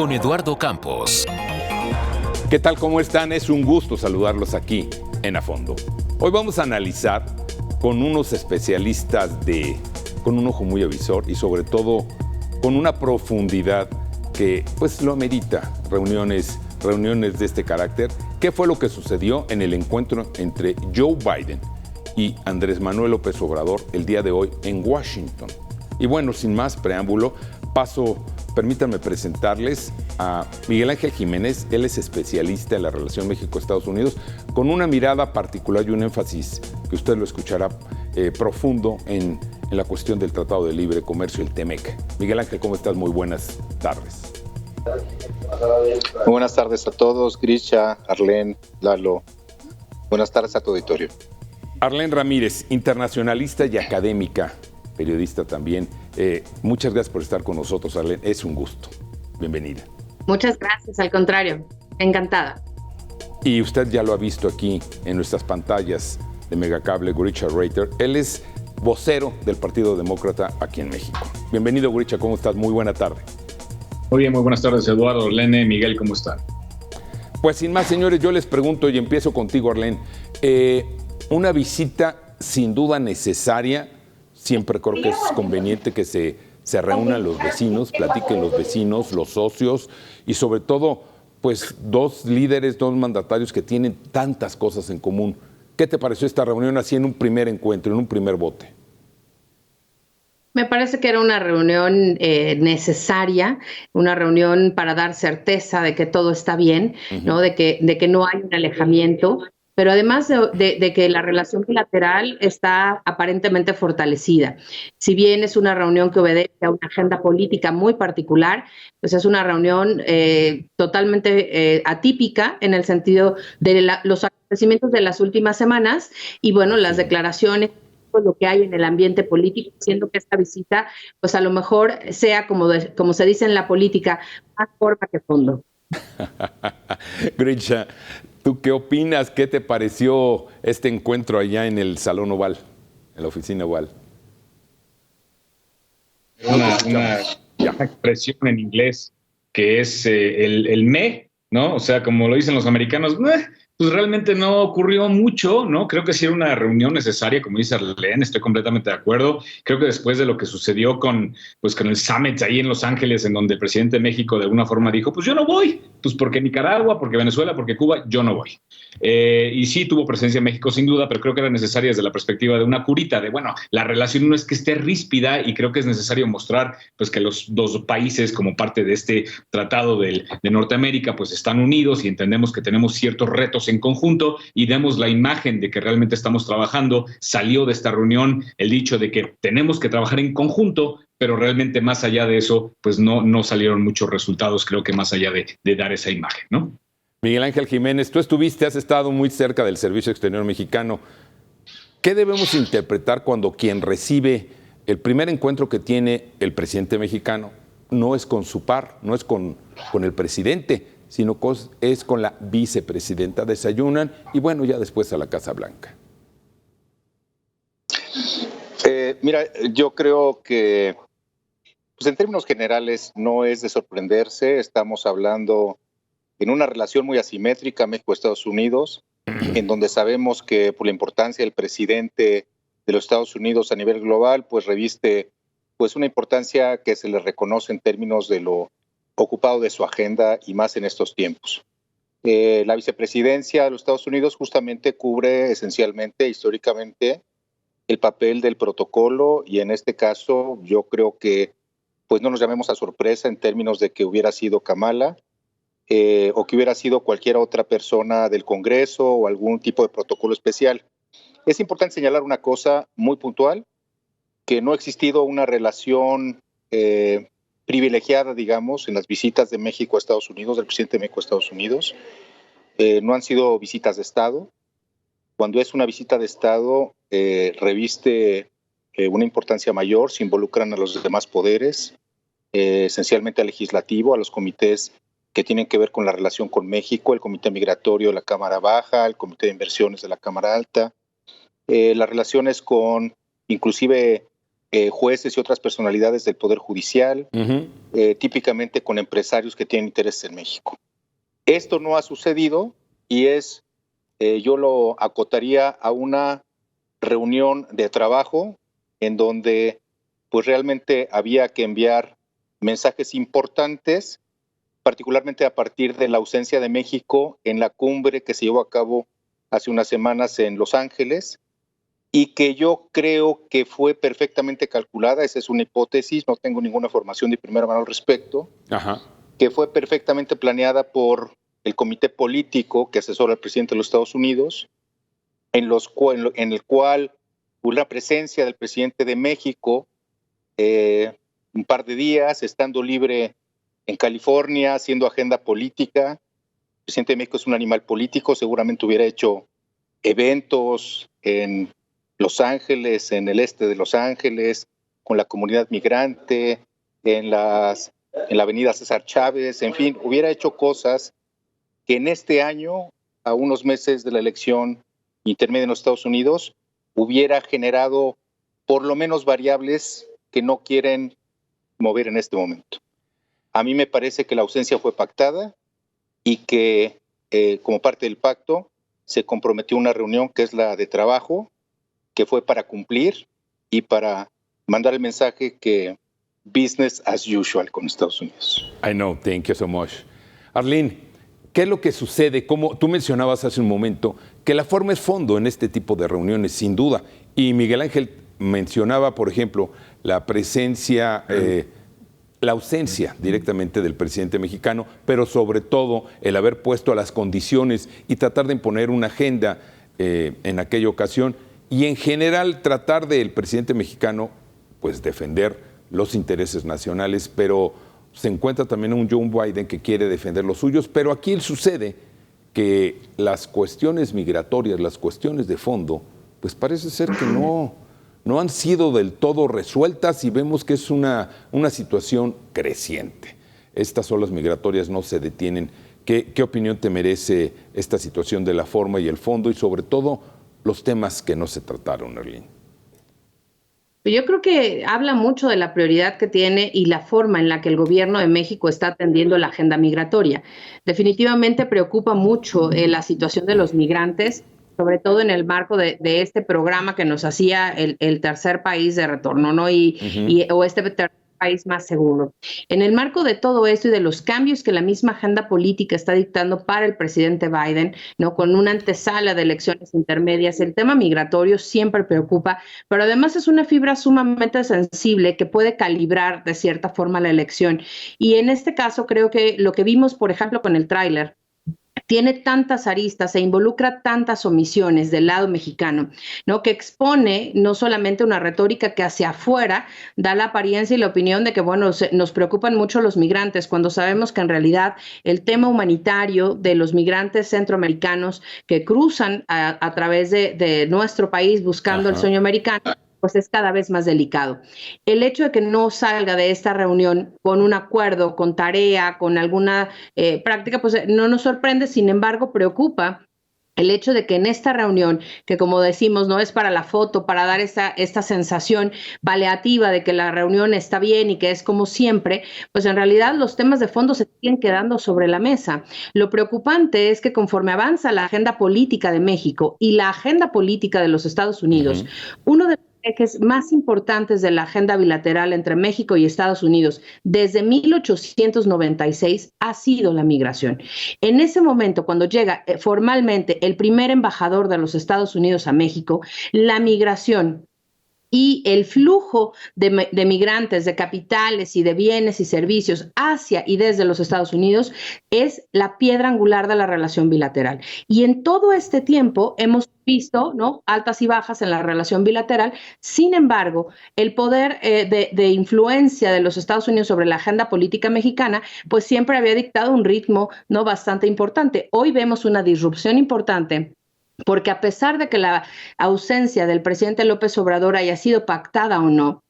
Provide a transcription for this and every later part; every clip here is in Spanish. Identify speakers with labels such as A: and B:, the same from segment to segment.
A: con Eduardo Campos.
B: ¿Qué tal? ¿Cómo están? Es un gusto saludarlos aquí en A Fondo. Hoy vamos a analizar con unos especialistas con un ojo muy avisor y sobre todo con una profundidad que pues lo amerita, reuniones de este carácter. ¿Qué fue lo que sucedió en el encuentro entre Joe Biden y Andrés Manuel López Obrador el día de hoy en Washington? Y bueno, sin más preámbulo, permítanme presentarles a Miguel Ángel Jiménez. Él es especialista en la relación México-Estados Unidos, con una mirada particular y un énfasis que usted lo escuchará profundo en la cuestión del Tratado de Libre Comercio, el TEMEC. Miguel Ángel, ¿cómo estás? Muy buenas tardes.
C: Muy buenas tardes a todos, Grisha, Arlene, Lalo. Buenas tardes a tu auditorio.
B: Arlene Ramírez, internacionalista y académica, periodista también. Muchas gracias por estar con nosotros, Arlene. Es un gusto. Bienvenida.
D: Muchas gracias, al contrario. Encantada.
B: Y usted ya lo ha visto aquí en nuestras pantallas de Megacable, Guricha Reiter. Él es vocero del Partido Demócrata aquí en México. Bienvenido, Guricha. ¿Cómo estás? Muy buena tarde.
E: Muy bien, muy buenas tardes, Eduardo, Arlene, Miguel, ¿cómo están?
B: Pues sin más, señores, yo les pregunto y empiezo contigo, Arlene. Una visita sin duda necesaria. Siempre creo que es conveniente que se reúnan los vecinos, platiquen los vecinos, los socios y sobre todo, pues dos líderes, dos mandatarios que tienen tantas cosas en común. ¿Qué te pareció esta reunión así en un primer encuentro, en un primer bote?
D: Me parece que era una reunión necesaria, una reunión para dar certeza de que todo está bien, ¿no? De que no hay un alejamiento, pero además de que la relación bilateral está aparentemente fortalecida. Si bien es una reunión que obedece a una agenda política muy particular, pues es una reunión totalmente atípica en el sentido de los acontecimientos de las últimas semanas y bueno, las declaraciones, lo que hay en el ambiente político, siendo que esta visita, pues a lo mejor sea, como se dice en la política, más forma que fondo.
B: Grisha, ¿tú qué opinas? ¿Qué te pareció este encuentro allá en el Salón Oval, en la oficina Oval?
E: Una expresión en inglés que es el me, ¿no? O sea, como lo dicen los americanos, pues realmente no ocurrió mucho, ¿no? Creo que sí era una reunión necesaria, como dice Arlene, estoy completamente de acuerdo. Creo que después de lo que sucedió con el summit ahí en Los Ángeles, en donde el presidente de México de alguna forma dijo, pues yo no voy, pues porque Nicaragua, porque Venezuela, porque Cuba, yo no voy. Y sí tuvo presencia en México sin duda, pero creo que era necesaria desde la perspectiva de una curita, de bueno, la relación no es que esté ríspida y creo que es necesario mostrar pues que los dos países como parte de este tratado de Norteamérica pues están unidos y entendemos que tenemos ciertos retos en conjunto y demos la imagen de que realmente estamos trabajando. Salió de esta reunión el dicho de que tenemos que trabajar en conjunto, pero realmente más allá de eso, pues no salieron muchos resultados, creo que más allá de dar esa imagen, ¿no?
B: Miguel Ángel Jiménez, tú has estado muy cerca del Servicio Exterior Mexicano. ¿Qué debemos interpretar cuando quien recibe el primer encuentro que tiene el presidente mexicano no es con su par, no es con el presidente, sino es con la vicepresidenta? Desayunan y bueno, ya después a la Casa Blanca.
C: Mira, yo creo que pues en términos generales no es de sorprenderse. Estamos hablando en una relación muy asimétrica México-Estados Unidos, en donde sabemos que por la importancia del presidente de los Estados Unidos a nivel global, pues reviste pues una importancia que se le reconoce en términos de lo ocupado de su agenda y más en estos tiempos. La vicepresidencia de los Estados Unidos justamente cubre esencialmente, históricamente, el papel del protocolo y en este caso yo creo que pues no nos llamemos a sorpresa en términos de que hubiera sido Kamala o que hubiera sido cualquier otra persona del Congreso o algún tipo de protocolo especial. Es importante señalar una cosa muy puntual, que no ha existido una relación privilegiada, digamos, en las visitas de México a Estados Unidos, del presidente de México a Estados Unidos. No han sido visitas de Estado. Cuando es una visita de Estado, reviste una importancia mayor, se involucran a los demás poderes, esencialmente al legislativo, a los comités que tienen que ver con la relación con México, el Comité Migratorio de la Cámara Baja, el Comité de Inversiones de la Cámara Alta, las relaciones con inclusive jueces y otras personalidades del Poder Judicial, típicamente con empresarios que tienen intereses en México. Esto no ha sucedido y yo lo acotaría a una reunión de trabajo en donde pues realmente había que enviar mensajes importantes, particularmente a partir de la ausencia de México en la cumbre que se llevó a cabo hace unas semanas en Los Ángeles, y que yo creo que fue perfectamente calculada. Esa es una hipótesis, no tengo ninguna información de primera mano al respecto, que fue perfectamente planeada por el comité político que asesora al presidente de los Estados Unidos, en el cual hubo la presencia del presidente de México un par de días, estando libre en California, haciendo agenda política. El presidente de México es un animal político, seguramente hubiera hecho eventos en Los Ángeles, en el este de Los Ángeles, con la comunidad migrante, en la avenida César Chávez, en fin, hubiera hecho cosas que en este año, a unos meses de la elección intermedia en los Estados Unidos, hubiera generado por lo menos variables que no quieren mover en este momento. A mí me parece que la ausencia fue pactada y que como parte del pacto se comprometió una reunión que es la de trabajo, que fue para cumplir y para mandar el mensaje que business as usual con Estados Unidos.
B: I know, thank you so much. Arlene, ¿qué es lo que sucede? Como tú mencionabas hace un momento, que la forma es fondo en este tipo de reuniones, sin duda. Y Miguel Ángel mencionaba, por ejemplo, la presencia, la ausencia directamente del presidente mexicano, pero sobre todo el haber puesto las condiciones y tratar de imponer una agenda en aquella ocasión, y en general tratar del presidente mexicano pues defender los intereses nacionales, pero se encuentra también un Joe Biden que quiere defender los suyos. Pero aquí sucede que las cuestiones migratorias, las cuestiones de fondo, pues parece ser que no han sido del todo resueltas, y vemos que es una situación creciente. Estas olas migratorias no se detienen. ¿Qué opinión te merece esta situación de la forma y el fondo, y sobre todo los temas que no se trataron, Arlene?
D: Yo creo que habla mucho de la prioridad que tiene y la forma en la que el gobierno de México está atendiendo la agenda migratoria. Definitivamente preocupa mucho la situación de los migrantes, sobre todo en el marco de este programa que nos hacía el tercer país de retorno, ¿no? O este tercer país más seguro. En el marco de todo esto y de los cambios que la misma agenda política está dictando para el presidente Biden, ¿no? Con una antesala de elecciones intermedias, el tema migratorio siempre preocupa, pero además es una fibra sumamente sensible que puede calibrar de cierta forma la elección. Y en este caso creo que lo que vimos, por ejemplo, con el tráiler, tiene tantas aristas e involucra tantas omisiones del lado mexicano, ¿no? Que expone no solamente una retórica que hacia afuera da la apariencia y la opinión de que, bueno, nos preocupan mucho los migrantes, cuando sabemos que en realidad el tema humanitario de los migrantes centroamericanos que cruzan a través de nuestro país buscando el sueño americano, pues es cada vez más delicado. El hecho de que no salga de esta reunión con un acuerdo, con tarea, con alguna práctica, pues no nos sorprende. Sin embargo, preocupa el hecho de que en esta reunión, que como decimos, no es para la foto, para dar esta sensación paliativa de que la reunión está bien y que es como siempre, pues en realidad los temas de fondo se siguen quedando sobre la mesa. Lo preocupante es que conforme avanza la agenda política de México y la agenda política de los Estados Unidos, uno de ejes más importantes de la agenda bilateral entre México y Estados Unidos desde 1896 ha sido la migración. En ese momento, cuando llega formalmente el primer embajador de los Estados Unidos a México, la migración y el flujo de migrantes, de capitales y de bienes y servicios hacia y desde los Estados Unidos es la piedra angular de la relación bilateral. Y en todo este tiempo hemos visto, ¿no?, altas y bajas en la relación bilateral. Sin embargo, el poder de influencia de los Estados Unidos sobre la agenda política mexicana, pues siempre había dictado un ritmo, ¿no?, bastante importante. Hoy vemos una disrupción importante, porque a pesar de que la ausencia del presidente López Obrador haya sido pactada o no,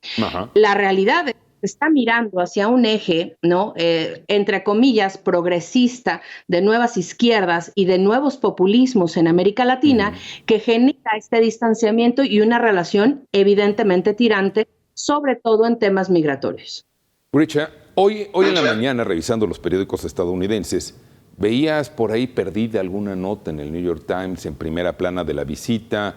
D: la realidad es que se está mirando hacia un eje, ¿no?, entre comillas, progresista, de nuevas izquierdas y de nuevos populismos en América Latina, que genera este distanciamiento y una relación evidentemente tirante sobre todo en temas migratorios.
B: Richa, hoy en la mañana, revisando los periódicos estadounidenses, ¿veías por ahí perdida alguna nota en el New York Times en primera plana de la visita?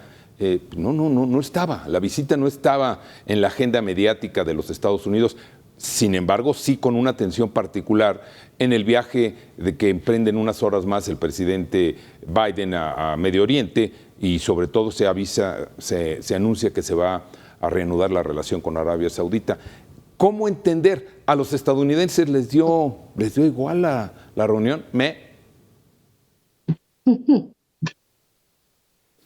B: No estaba. La visita no estaba en la agenda mediática de los Estados Unidos. Sin embargo, sí con una atención particular en el viaje de que emprenden unas horas más el presidente Biden a Medio Oriente, y sobre todo se anuncia que se va a reanudar la relación con Arabia Saudita. ¿Cómo entender? ¿A los estadounidenses les dio igual la reunión?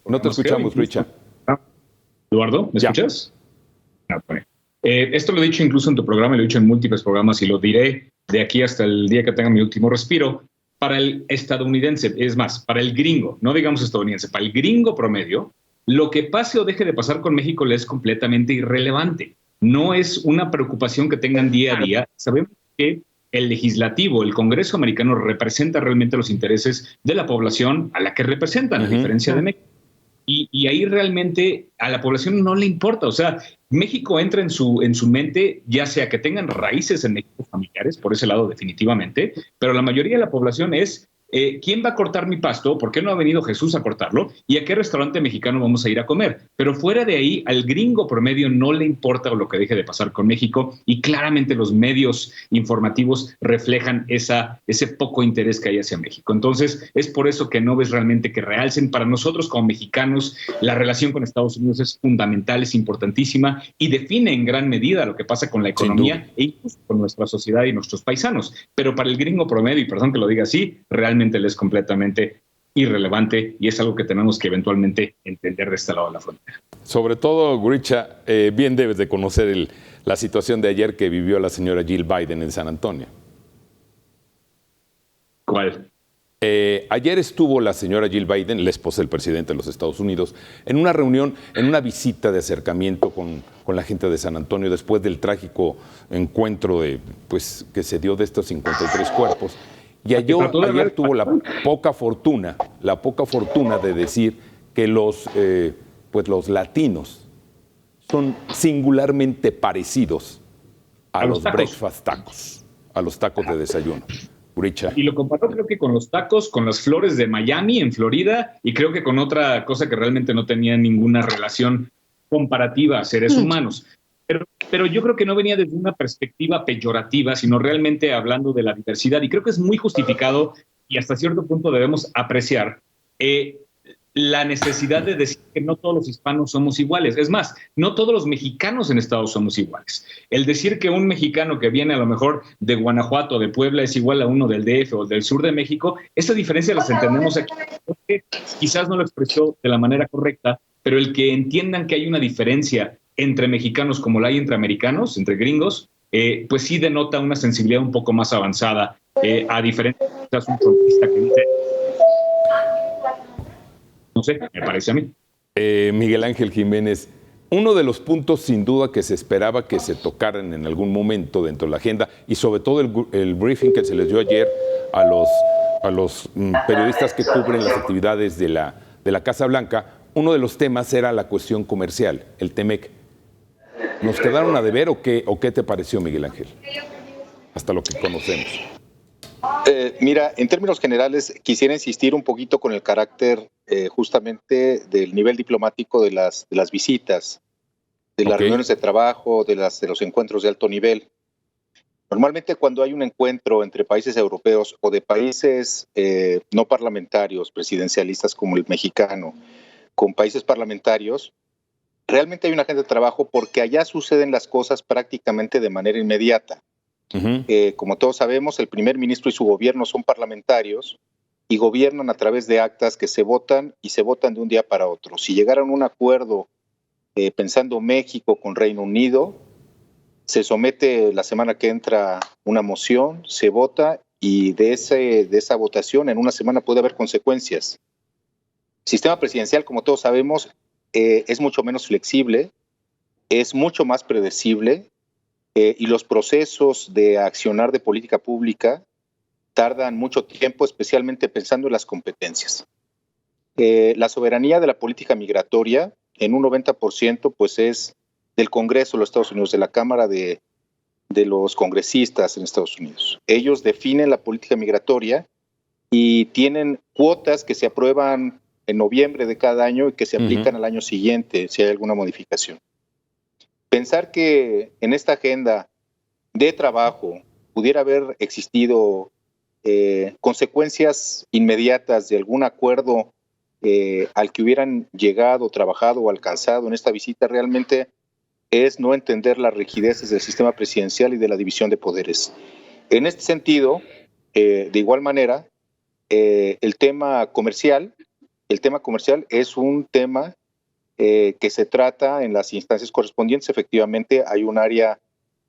B: No te escuchamos, Richa.
E: Eduardo, ¿me escuchas? Esto lo he dicho incluso en tu programa, lo he dicho en múltiples programas y lo diré de aquí hasta el día que tenga mi último respiro. Para el estadounidense, es más, para el gringo, no digamos estadounidense, para el gringo promedio, lo que pase o deje de pasar con México le es completamente irrelevante. No es una preocupación que tengan día a día. Sabemos que el legislativo, el Congreso americano, representa realmente los intereses de la población a la que representan, a diferencia de México. Y ahí realmente a la población no le importa. O sea, México entra en su mente, ya sea que tengan raíces en México familiares, por ese lado definitivamente, pero la mayoría de la población es ¿quién va a cortar mi pasto? ¿Por qué no ha venido Jesús a cortarlo? ¿Y a qué restaurante mexicano vamos a ir a comer? Pero fuera de ahí, al gringo promedio no le importa lo que deje de pasar con México, y claramente los medios informativos reflejan ese poco interés que hay hacia México. Entonces, es por eso que no ves realmente que realcen. Para nosotros como mexicanos, la relación con Estados Unidos es fundamental, es importantísima y define en gran medida lo que pasa con la economía e incluso con nuestra sociedad y nuestros paisanos. Pero para el gringo promedio, y perdón que lo diga así, realmente le es completamente irrelevante, y es algo que tenemos que eventualmente entender de este lado de la frontera.
B: Sobre todo, Richa, bien debes de conocer la situación de ayer que vivió la señora Jill Biden en San Antonio.
E: ¿Cuál?
B: Ayer estuvo la señora Jill Biden, la esposa del presidente de los Estados Unidos, en una reunión, en una visita de acercamiento con la gente de San Antonio después del trágico encuentro que se dio de estos 53 cuerpos. Y ayer tuvo la poca fortuna de decir que los latinos son singularmente parecidos a los breakfast tacos, a los tacos de desayuno. Richa.
E: Y lo comparó creo que con los tacos, con las flores de Miami en Florida, y creo que con otra cosa que realmente no tenía ninguna relación comparativa a seres humanos. Pero yo creo que no venía desde una perspectiva peyorativa, sino realmente hablando de la diversidad. Y creo que es muy justificado, y hasta cierto punto debemos apreciar la necesidad de decir que no todos los hispanos somos iguales. Es más, no todos los mexicanos en Estados somos iguales. El decir que un mexicano que viene a lo mejor de Guanajuato, de Puebla, es igual a uno del DF o del sur de México, esa diferencia las entendemos aquí. Porque quizás no lo expresó de la manera correcta, pero el que entiendan que hay una diferencia entre mexicanos como la hay entre americanos, entre gringos, pues sí denota una sensibilidad un poco más avanzada, a diferencia de un frontista que dice, no sé, me parece a mí.
B: Miguel Ángel Jiménez, uno de los puntos sin duda que se esperaba que se tocaran en algún momento dentro de la agenda, y sobre todo el briefing que se les dio ayer a los periodistas que cubren las actividades de la Casa Blanca, uno de los temas era la cuestión comercial, el TEMEC. ¿Nos quedaron a deber o qué te pareció, Miguel Ángel? Hasta lo que conocemos.
C: Mira, en términos generales, quisiera insistir un poquito con el carácter justamente del nivel diplomático de las visitas, de las reuniones de trabajo, de los encuentros de alto nivel. Normalmente cuando hay un encuentro entre países europeos o de países no parlamentarios, presidencialistas como el mexicano, con países parlamentarios, realmente hay una agenda de trabajo porque allá suceden las cosas prácticamente de manera inmediata. Como todos sabemos, el primer ministro y su gobierno son parlamentarios y gobiernan a través de actas que se votan y se votan de un día para otro. Si llegaran a un acuerdo pensando México con Reino Unido, se somete la semana que entra una moción, se vota y de esa votación en una semana puede haber consecuencias. El sistema presidencial, como todos sabemos, es mucho menos flexible, es mucho más predecible y los procesos de accionar de política pública tardan mucho tiempo, especialmente pensando en las competencias. La soberanía de la política migratoria en un 90% pues es del Congreso de los Estados Unidos, de la Cámara de los congresistas en Estados Unidos. Ellos definen la política migratoria y tienen cuotas que se aprueban en noviembre de cada año y que se aplican al año siguiente si hay alguna modificación. Pensar que en esta agenda de trabajo pudiera haber existido consecuencias inmediatas de algún acuerdo al que hubieran llegado, trabajado o alcanzado en esta visita realmente es no entender las rigideces del sistema presidencial y de la división de poderes. En este sentido, de igual manera, el tema comercial es un tema que se trata en las instancias correspondientes. Efectivamente, hay un área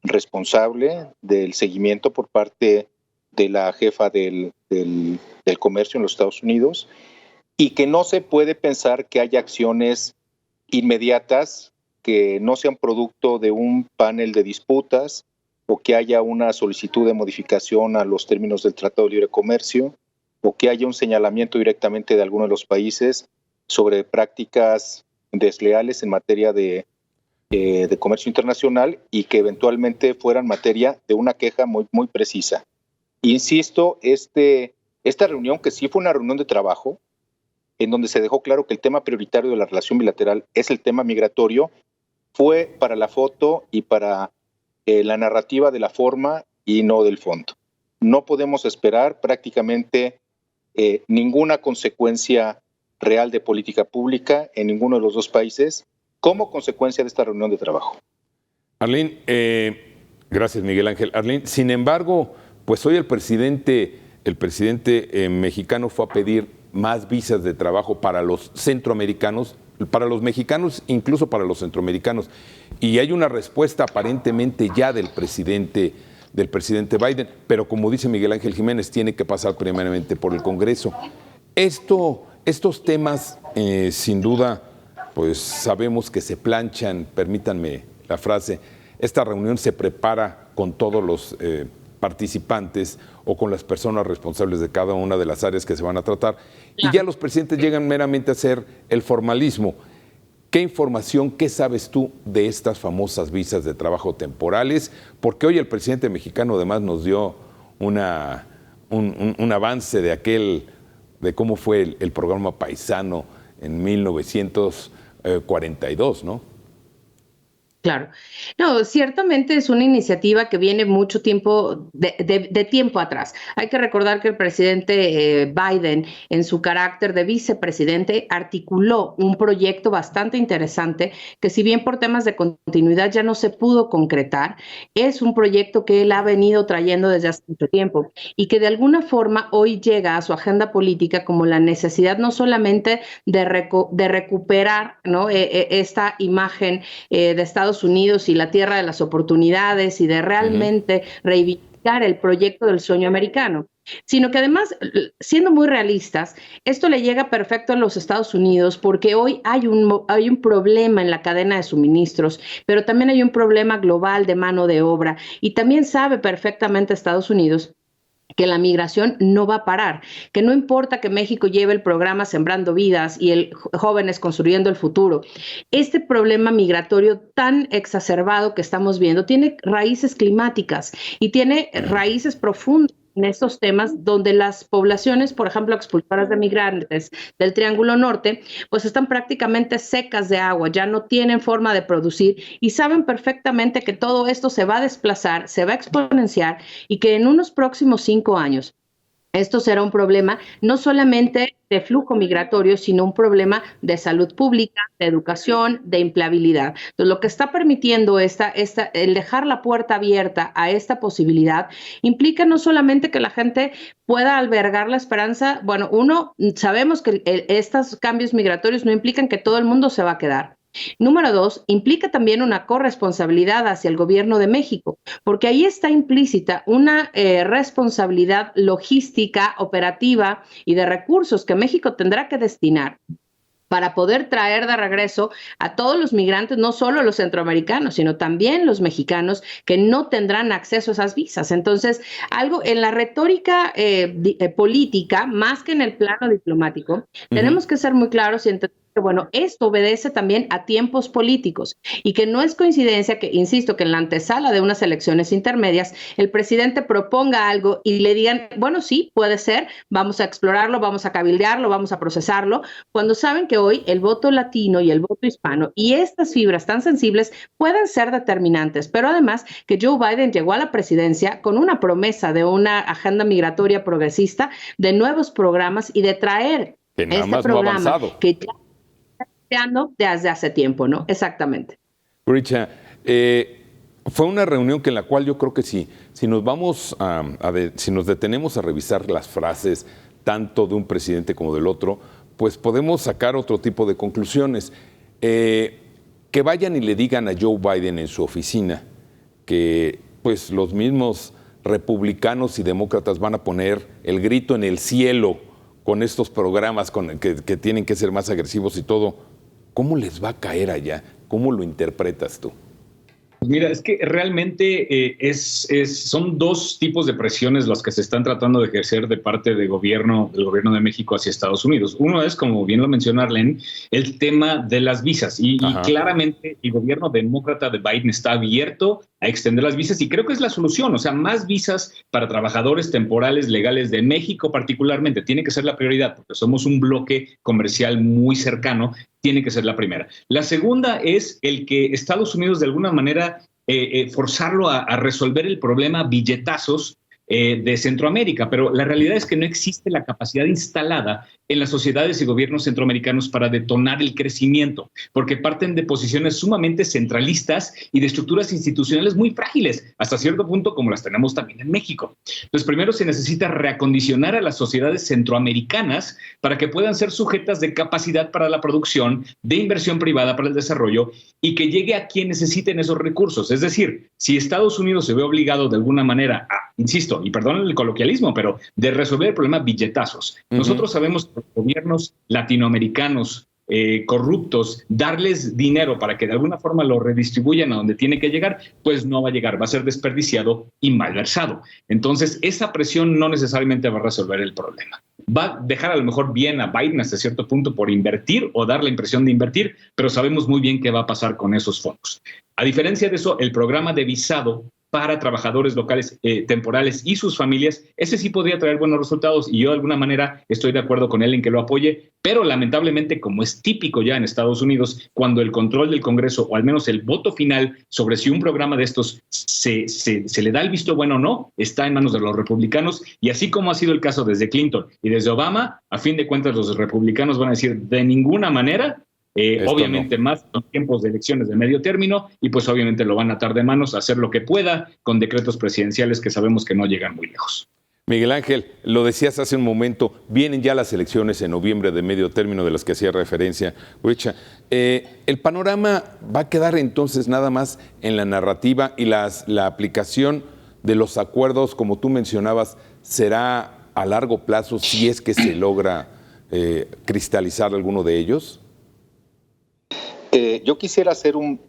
C: responsable del seguimiento por parte de la jefa del comercio en los Estados Unidos y que no se puede pensar que haya acciones inmediatas que no sean producto de un panel de disputas o que haya una solicitud de modificación a los términos del Tratado de Libre Comercio o que haya un señalamiento directamente de alguno de los países sobre prácticas desleales en materia de comercio internacional y que eventualmente fueran materia de una queja muy, muy precisa. Insisto, esta reunión, que sí fue una reunión de trabajo, en donde se dejó claro que el tema prioritario de la relación bilateral es el tema migratorio, fue para la foto y para la narrativa de la forma y no del fondo. No podemos esperar prácticamente ninguna consecuencia real de política pública en ninguno de los dos países como consecuencia de esta reunión de trabajo.
B: Arlene, gracias Miguel Ángel. Arlene, sin embargo, pues hoy el presidente mexicano fue a pedir más visas de trabajo para los centroamericanos, para los mexicanos, incluso para los centroamericanos. Y hay una respuesta aparentemente ya del presidente Biden, pero como dice Miguel Ángel Jiménez, tiene que pasar primeramente por el Congreso. Estos temas, sin duda, pues sabemos que se planchan, permítanme la frase, esta reunión se prepara con todos los participantes o con las personas responsables de cada una de las áreas que se van a tratar, y ya los presidentes llegan meramente a hacer el formalismo. ¿Qué información, qué sabes tú de estas famosas visas de trabajo temporales? Porque hoy el presidente mexicano además nos dio un avance de cómo fue el programa Paisano en 1942, ¿no?
D: Claro. No, ciertamente es una iniciativa que viene mucho tiempo, de tiempo atrás. Hay que recordar que el presidente Biden, en su carácter de vicepresidente, articuló un proyecto bastante interesante que, si bien por temas de continuidad ya no se pudo concretar, es un proyecto que él ha venido trayendo desde hace mucho tiempo y que de alguna forma hoy llega a su agenda política como la necesidad no solamente de recuperar, ¿no?, esta imagen de Estados Unidos y la tierra de las oportunidades y de realmente reivindicar el proyecto del sueño americano, sino que además, siendo muy realistas, esto le llega perfecto a los Estados Unidos porque hoy hay un problema en la cadena de suministros, pero también hay un problema global de mano de obra, y también sabe perfectamente Estados Unidos que la migración no va a parar, que no importa que México lleve el programa Sembrando Vidas y el Jóvenes Construyendo el Futuro. Este problema migratorio tan exacerbado que estamos viendo tiene raíces climáticas y tiene raíces profundas en estos temas, donde las poblaciones, por ejemplo, expulsoras de migrantes del Triángulo Norte, pues están prácticamente secas de agua, ya no tienen forma de producir y saben perfectamente que todo esto se va a desplazar, se va a exponenciar y que en unos próximos 5 años esto será un problema no solamente de flujo migratorio, sino un problema de salud pública, de educación, de empleabilidad. Entonces, lo que está permitiendo el dejar la puerta abierta a esta posibilidad implica no solamente que la gente pueda albergar la esperanza. Bueno, sabemos que estos cambios migratorios no implican que todo el mundo se va a quedar. Número 2, implica también una corresponsabilidad hacia el gobierno de México, porque ahí está implícita una responsabilidad logística, operativa y de recursos que México tendrá que destinar para poder traer de regreso a todos los migrantes, no solo los centroamericanos, sino también los mexicanos que no tendrán acceso a esas visas. Entonces, algo en la retórica política, más que en el plano diplomático, tenemos que ser muy claros y entender que, bueno, esto obedece también a tiempos políticos y que no es coincidencia que, insisto, que en la antesala de unas elecciones intermedias el presidente proponga algo y le digan, bueno, sí, puede ser, vamos a explorarlo, vamos a cabildearlo, vamos a procesarlo, cuando saben que hoy el voto latino y el voto hispano y estas fibras tan sensibles pueden ser determinantes, pero además que Joe Biden llegó a la presidencia con una promesa de una agenda migratoria progresista, de nuevos programas y de traer
B: que nada
D: este
B: más no ha
D: programa
B: avanzado.
D: que ya está creando desde hace tiempo, ¿no? Exactamente.
B: Guricha, fue una reunión en la cual yo creo que si nos vamos si nos detenemos a revisar las frases tanto de un presidente como del otro, pues podemos sacar otro tipo de conclusiones. Que vayan y le digan a Joe Biden en su oficina que pues los mismos republicanos y demócratas van a poner el grito en el cielo con estos programas que tienen que ser más agresivos y todo. ¿Cómo les va a caer allá? ¿Cómo lo interpretas tú?
E: Mira, es que realmente son dos tipos de presiones las que se están tratando de ejercer de parte del gobierno de México hacia Estados Unidos. Uno es, como bien lo mencionó Arlene, el tema de las visas y claramente el gobierno demócrata de Biden está abierto a extender las visas y creo que es la solución, o sea, más visas para trabajadores temporales legales de México particularmente, tiene que ser la prioridad porque somos un bloque comercial muy cercano, tiene que ser la primera. La segunda es el que Estados Unidos de alguna manera forzarlo a resolver el problema billetazos de Centroamérica, pero la realidad es que no existe la capacidad instalada en las sociedades y gobiernos centroamericanos para detonar el crecimiento, porque parten de posiciones sumamente centralistas y de estructuras institucionales muy frágiles, hasta cierto punto como las tenemos también en México. Entonces, primero se necesita reacondicionar a las sociedades centroamericanas para que puedan ser sujetas de capacidad para la producción, de inversión privada para el desarrollo y que llegue a quien necesiten esos recursos. Es decir, si Estados Unidos se ve obligado de alguna manera a, insisto, y perdón el coloquialismo, pero de resolver el problema billetazos. Nosotros sabemos que los gobiernos latinoamericanos corruptos, darles dinero para que de alguna forma lo redistribuyan a donde tiene que llegar, pues no va a llegar, va a ser desperdiciado y malversado. Entonces, esa presión no necesariamente va a resolver el problema. Va a dejar a lo mejor bien a Biden hasta cierto punto por invertir o dar la impresión de invertir, pero sabemos muy bien qué va a pasar con esos fondos. A diferencia de eso, el programa de visado para trabajadores locales temporales y sus familias, ese sí podría traer buenos resultados y yo de alguna manera estoy de acuerdo con él en que lo apoye, pero lamentablemente, como es típico ya en Estados Unidos, cuando el control del Congreso o al menos el voto final sobre si un programa de estos se le da el visto bueno o no, está en manos de los republicanos y así como ha sido el caso desde Clinton y desde Obama, a fin de cuentas los republicanos van a decir de ninguna manera. Obviamente no. Más en tiempos de elecciones de medio término y pues obviamente lo van a atar de manos a hacer lo que pueda con decretos presidenciales que sabemos que no llegan muy lejos.
B: Miguel Ángel, lo decías hace un momento, vienen ya las elecciones en noviembre de medio término de las que hacía referencia Guricha. ¿El panorama va a quedar entonces nada más en la narrativa y la aplicación de los acuerdos, como tú mencionabas, será a largo plazo si es que se logra cristalizar alguno de ellos?
C: Yo quisiera hacer un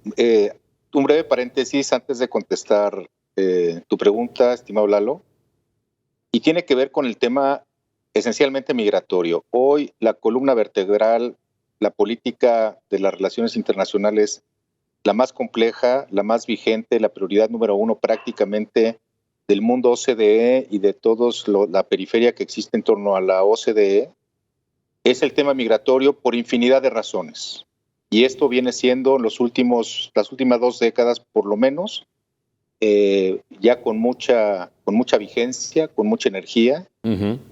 C: breve paréntesis antes de contestar tu pregunta, estimado Lalo, y tiene que ver con el tema esencialmente migratorio. Hoy la columna vertebral, la política de las relaciones internacionales, la más compleja, la más vigente, la prioridad número uno prácticamente del mundo OCDE y de todos la periferia que existe en torno a la OCDE, es el tema migratorio por infinidad de razones. Y esto viene siendo las últimas 2 décadas por lo menos, ya con mucha vigencia, con mucha energía.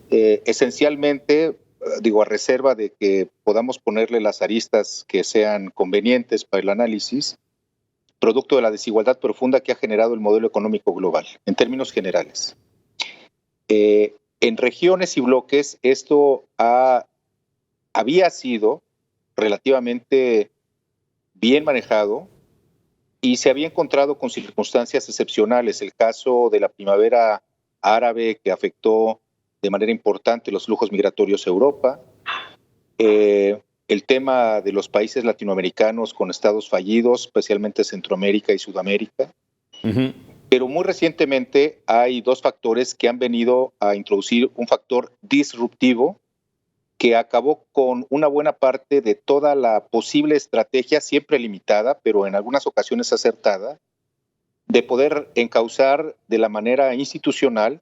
C: Esencialmente, a reserva de que podamos ponerle las aristas que sean convenientes para el análisis, producto de la desigualdad profunda que ha generado el modelo económico global, en términos generales. En regiones y bloques, esto había sido relativamente bien manejado y se había encontrado con circunstancias excepcionales. El caso de la primavera árabe que afectó de manera importante los flujos migratorios a Europa, el tema de los países latinoamericanos con estados fallidos, especialmente Centroamérica y Sudamérica. Pero muy recientemente hay 2 factores que han venido a introducir un factor disruptivo que acabó con una buena parte de toda la posible estrategia, siempre limitada, pero en algunas ocasiones acertada, de poder encauzar de la manera institucional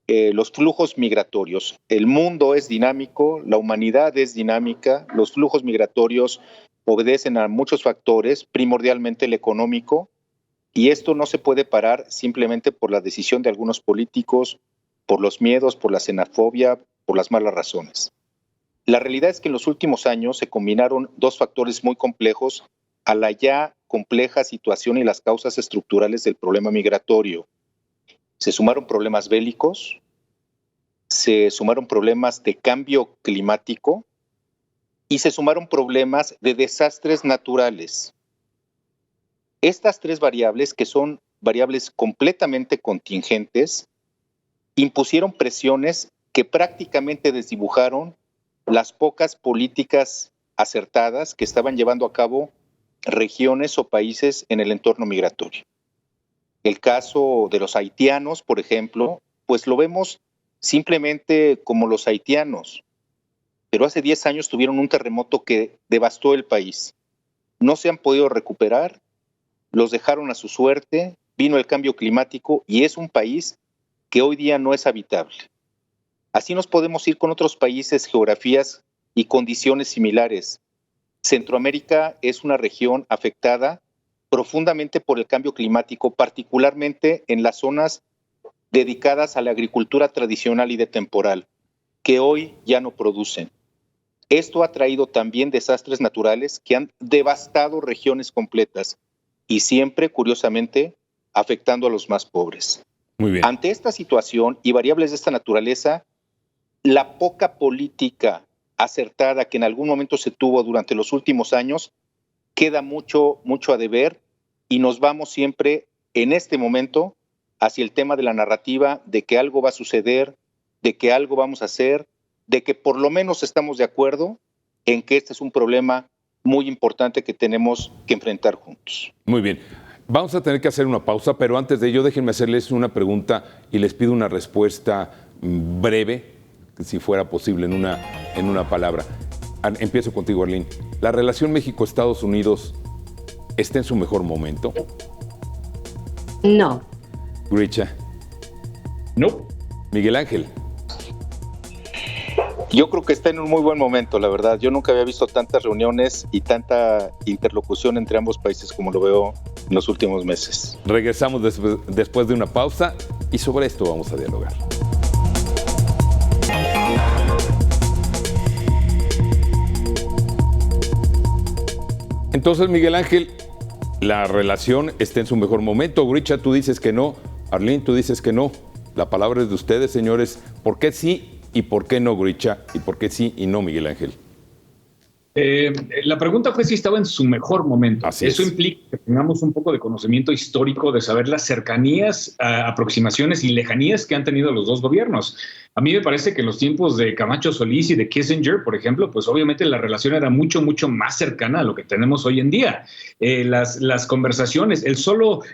C: los flujos migratorios. El mundo es dinámico, la humanidad es dinámica, los flujos migratorios obedecen a muchos factores, primordialmente el económico, y esto no se puede parar simplemente por la decisión de algunos políticos, por los miedos, por la xenofobia, por las malas razones. La realidad es que en los últimos años se combinaron dos factores muy complejos a la ya compleja situación y las causas estructurales del problema migratorio. Se sumaron problemas bélicos, se sumaron problemas de cambio climático y se sumaron problemas de desastres naturales. Estas tres variables, que son variables completamente contingentes, impusieron presiones que prácticamente desdibujaron las pocas políticas acertadas que estaban llevando a cabo regiones o países en el entorno migratorio. El caso de los haitianos, por ejemplo, pues lo vemos simplemente como los haitianos, pero hace 10 años tuvieron un terremoto que devastó el país. No se han podido recuperar, los dejaron a su suerte, vino el cambio climático y es un país que hoy día no es habitable. Así nos podemos ir con otros países, geografías y condiciones similares. Centroamérica es una región afectada profundamente por el cambio climático, particularmente en las zonas dedicadas a la agricultura tradicional y de temporal, que hoy ya no producen. Esto ha traído también desastres naturales que han devastado regiones completas y siempre, curiosamente, afectando a los más pobres.
B: Muy bien.
C: Ante esta situación y variables de esta naturaleza, la poca política acertada que en algún momento se tuvo durante los últimos años queda mucho a deber y nos vamos siempre en este momento hacia el tema de la narrativa de que algo va a suceder, de que algo vamos a hacer, de que por lo menos estamos de acuerdo en que este es un problema muy importante que tenemos que enfrentar juntos.
B: Muy bien. Vamos a tener que hacer una pausa, pero antes de ello déjenme hacerles una pregunta y les pido una respuesta breve, si fuera posible, en una palabra. Empiezo contigo, Arlene. ¿La relación México-Estados Unidos está en su mejor momento?
D: No.
B: Gritcha.
E: No.
B: Miguel Ángel.
C: Yo creo que está en un muy buen momento, la verdad. Yo nunca había visto tantas reuniones y tanta interlocución entre ambos países como lo veo en los últimos meses.
B: Regresamos después de una pausa y sobre esto vamos a dialogar. Entonces, Miguel Ángel, la relación está en su mejor momento. Gritcha, tú dices que no. Arlene, tú dices que no. La palabra es de ustedes, señores. ¿Por qué sí y por qué no, Gritcha? ¿Y por qué sí y no, Miguel Ángel?
E: La pregunta fue si estaba en su mejor momento. Eso implica que tengamos un poco de conocimiento histórico, de saber las cercanías, aproximaciones y lejanías que han tenido los dos gobiernos. A mí me parece que en los tiempos de Camacho Solís y de Kissinger, por ejemplo, pues obviamente la relación era mucho más cercana a lo que tenemos hoy en día. Las conversaciones,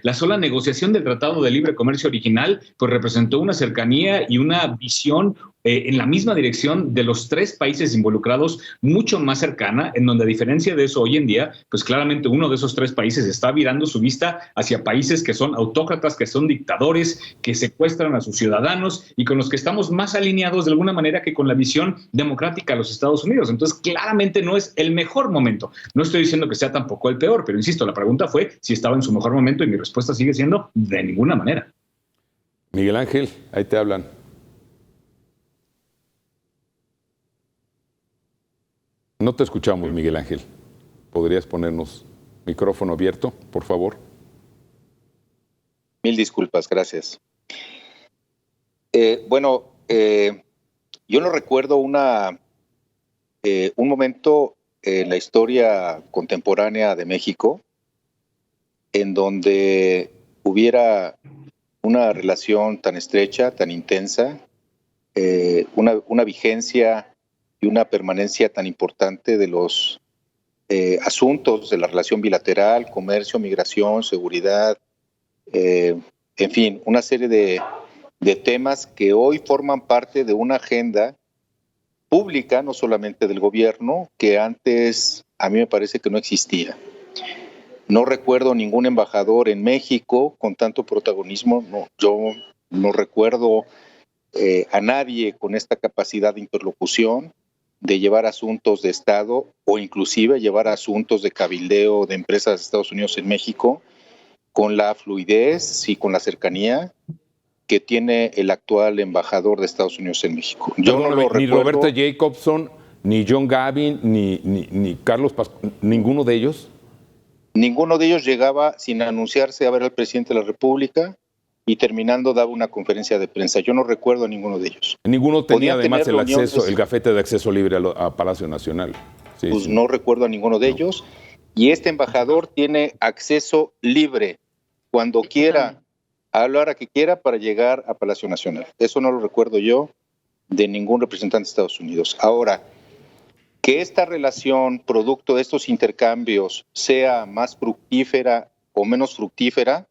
E: la sola negociación del Tratado de Libre Comercio original, pues representó una cercanía y una visión en la misma dirección de los tres países involucrados, mucho más cercana, en donde a diferencia de eso hoy en día, pues claramente uno de esos tres países está virando su vista hacia países que son autócratas, que son dictadores, que secuestran a sus ciudadanos y con los que estamos más alineados de alguna manera que con la visión democrática de los Estados Unidos. Entonces, claramente no es el mejor momento. No estoy diciendo que sea tampoco el peor, pero insisto, la pregunta fue si estaba en su mejor momento y mi respuesta sigue siendo de ninguna manera.
B: Miguel Ángel, ahí te hablan. No te escuchamos, Miguel Ángel. ¿Podrías ponernos micrófono abierto, por favor?
C: Mil disculpas, gracias. Yo no recuerdo un momento en la historia contemporánea de México en donde hubiera una relación tan estrecha, tan intensa, una vigencia y una permanencia tan importante de los asuntos de la relación bilateral, comercio, migración, seguridad, en fin, una serie de temas que hoy forman parte de una agenda pública, no solamente del gobierno, que antes a mí me parece que no existía. No recuerdo ningún embajador en México con tanto protagonismo. No, yo no recuerdo a nadie con esta capacidad de interlocución, de llevar asuntos de Estado o inclusive llevar asuntos de cabildeo de empresas de Estados Unidos en México con la fluidez y con la cercanía que tiene el actual embajador de Estados Unidos en México. Yo no lo
B: ni
C: recuerdo.
B: Roberta Jacobson, ni John Gavin, ni Carlos Pascual, ninguno de ellos.
C: Ninguno de ellos llegaba sin anunciarse a ver al presidente de la República y terminando daba una conferencia de prensa. Yo no recuerdo a ninguno de ellos.
B: Ninguno tenía además el
C: reuniones,
B: acceso, el gafete de acceso libre a Palacio Nacional. Sí,
C: pues
B: sí.
C: no recuerdo a ninguno de ellos. Y este embajador tiene acceso libre cuando quiera, a la hora que quiera, para llegar a Palacio Nacional. Eso no lo recuerdo yo de ningún representante de Estados Unidos. Ahora, que esta relación, producto de estos intercambios, sea más fructífera o menos fructífera,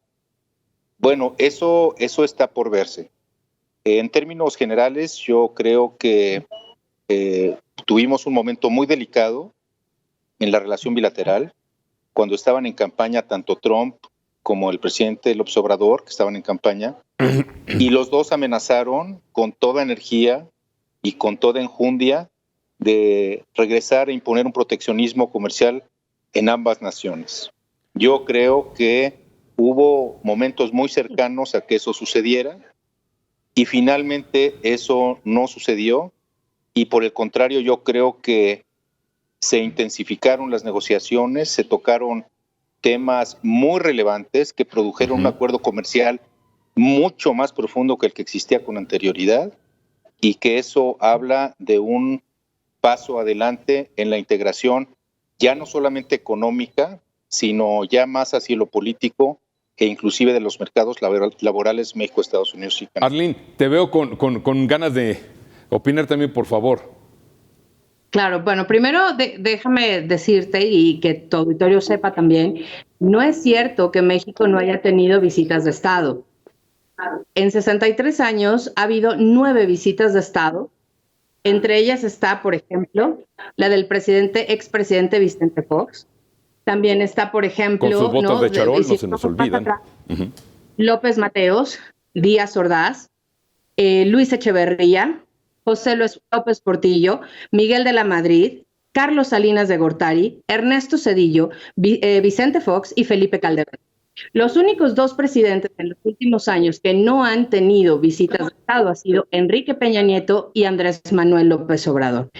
C: bueno, eso está por verse. En términos generales, yo creo que tuvimos un momento muy delicado en la relación bilateral, cuando estaban en campaña tanto Trump como el presidente López Obrador, que estaban en campaña, y los dos amenazaron con toda energía y con toda enjundia de regresar a imponer un proteccionismo comercial en ambas naciones. Yo creo que hubo momentos muy cercanos a que eso sucediera y finalmente eso no sucedió y por el contrario yo creo que se intensificaron las negociaciones, se tocaron temas muy relevantes que produjeron un acuerdo comercial mucho más profundo que el que existía con anterioridad y que eso habla de un paso adelante en la integración, ya no solamente económica, sino ya más hacia lo político e inclusive de los mercados laborales México, Estados Unidos y Canadá.
B: Arlene, te veo con ganas de opinar también, por favor.
D: Claro, bueno, primero déjame decirte y que tu auditorio sepa también, no es cierto que México no haya tenido visitas de Estado. En 63 años ha habido 9 visitas de Estado. Entre ellas está, por ejemplo, la del expresidente Vicente Fox. También está, por ejemplo,
B: con sus botas de charol, no se nos olvidan.
D: López Mateos, Díaz Ordaz, Luis Echeverría, José López Portillo, Miguel de la Madrid, Carlos Salinas de Gortari, Ernesto Zedillo, Vicente Fox y Felipe Calderón. Los únicos 2 presidentes en los últimos años que no han tenido visitas de Estado han sido Enrique Peña Nieto y Andrés Manuel López Obrador.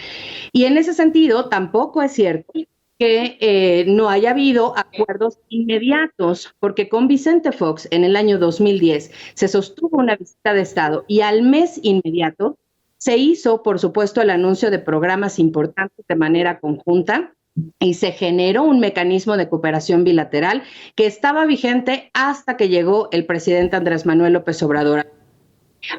D: Y en ese sentido, tampoco es cierto que no haya habido acuerdos inmediatos, porque con Vicente Fox en el año 2010 se sostuvo una visita de Estado y al mes inmediato se hizo, por supuesto, el anuncio de programas importantes de manera conjunta y se generó un mecanismo de cooperación bilateral que estaba vigente hasta que llegó el presidente Andrés Manuel López Obrador.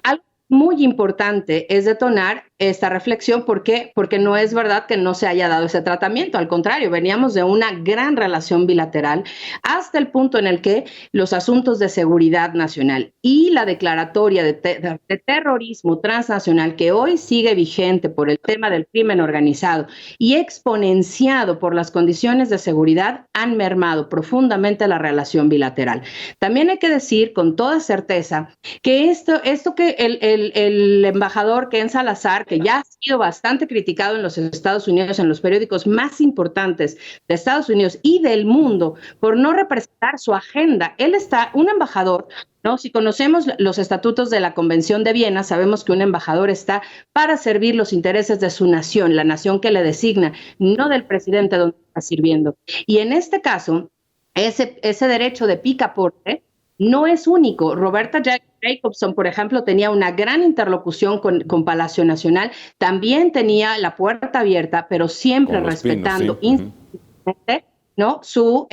D: Algo muy importante es detonar esta reflexión. ¿Por qué? Porque no es verdad que no se haya dado ese tratamiento. Al contrario, veníamos de una gran relación bilateral hasta el punto en el que los asuntos de seguridad nacional y la declaratoria de terrorismo transnacional que hoy sigue vigente por el tema del crimen organizado y exponenciado por las condiciones de seguridad han mermado profundamente la relación bilateral. También hay que decir con toda certeza que esto que el embajador Ken Salazar, que ya ha sido bastante criticado en los Estados Unidos, en los periódicos más importantes de Estados Unidos y del mundo, por no representar su agenda. Él está, un embajador, ¿no? Si conocemos los estatutos de la Convención de Viena, sabemos que un embajador está para servir los intereses de su nación, la nación que le designa, no del presidente donde está sirviendo. Y en este caso, ese derecho de picaporte no es único. Roberta Jacobson, por ejemplo, tenía una gran interlocución con Palacio Nacional, también tenía la puerta abierta, pero siempre respetando institucionalmente, ¿no? su